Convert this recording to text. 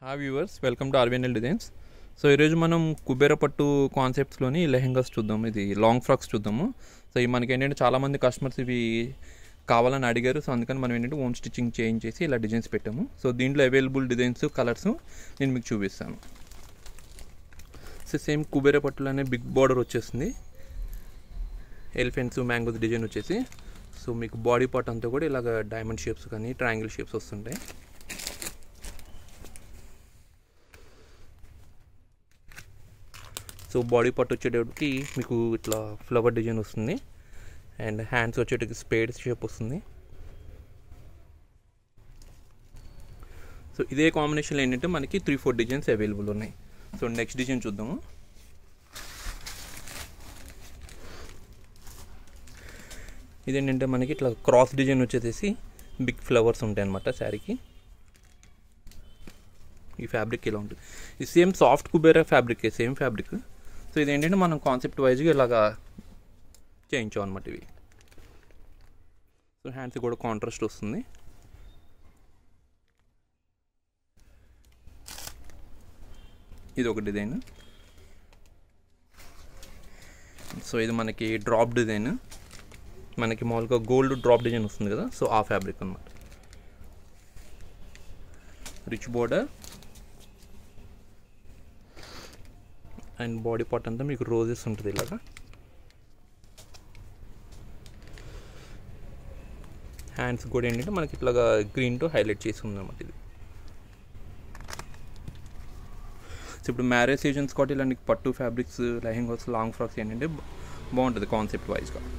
Hi viewers, welcome to RVNL designs. So ఈరోజు మనం కుబేర పట్టు కాన్సెప్ట్స్లోని లెహెంగాస్ చూద్దాం. ఇది లాంగ్ ఫ్రాక్స్ చూద్దాము. సో ఇవి మనకి ఏంటంటే చాలామంది కస్టమర్స్ ఇవి కావాలని అడిగారు. సో అందుకని మనం ఏంటంటే ఓన్ స్టిచ్చింగ్ చేంజ్ చేసి ఇలా డిజైన్స్ పెట్టాము. సో దీంట్లో అవైలబుల్ డిజైన్స్, కలర్స్ నేను మీకు చూపిస్తాను. సో సేమ్ కుబేర పట్టులోనే బిగ్ బార్డర్ వచ్చేస్తుంది. ఎలిఫెంట్స్, మ్యాంగోస్ డిజైన్ వచ్చేసి సో మీకు బాడీ పార్ట్ అంతా కూడా ఇలాగ డైమండ్ షేప్స్ కానీ ట్రయాంగిల్ షేప్స్ వస్తుంటాయి. సో బాడీ పార్ట్ వచ్చేటప్పటికి మీకు ఇట్లా ఫ్లవర్ డిజైన్ వస్తుంది అండ్ హ్యాండ్స్ వచ్చేటప్పటికి స్పేడ్ షేప్ వస్తుంది. సో ఇదే కాంబినేషన్లో ఏంటంటే మనకి 3-4 డిజైన్స్ అవైలబుల్ ఉన్నాయి. సో నెక్స్ట్ డిజైన్ చూద్దాము. ఇదేంటంటే మనకి ఇట్లా క్రాస్ డిజైన్ వచ్చేసి బిగ్ ఫ్లవర్స్ ఉంటాయి అన్నమాట శారీకి. ఈ ఫ్యాబ్రిక్ ఇలా ఉంటుంది. ఇది same soft Kubera fabric, same fabric. So ఇదేంటంటే మనం కాన్సెప్ట్ వైజ్గా ఇలాగా చేయించాం అనమాట ఇవి. సో హ్యాండ్స్ కూడా కాంట్రాస్ట్ వస్తుంది. ఇది ఒక డిజైన్. సో ఇది మనకి డ్రాప్ డిజైన్, మనకి మామూలుగా గోల్డ్ డ్రాప్ డిజైన్ వస్తుంది కదా, సో ఆ ఫ్యాబ్రిక్ అనమాట. Rich border and body part అంతా మీకు రోజెస్ ఉంటుంది ఇలాగా. హ్యాండ్స్ కూడా ఏంటంటే మనకి ఇట్లాగా గ్రీన్తో హైలైట్ చేసి ఉందన్నమాట ఇది. సో ఇప్పుడు మ్యారేజ్ సీజన్స్ కాబట్టి ఇలాంటి పట్టు ఫ్యాబ్రిక్స్, లెహెంగాస్, లాంగ్ ఫ్రాక్స్ ఏంటంటే బాగుంటుంది కాన్సెప్ట్ వైజ్గా.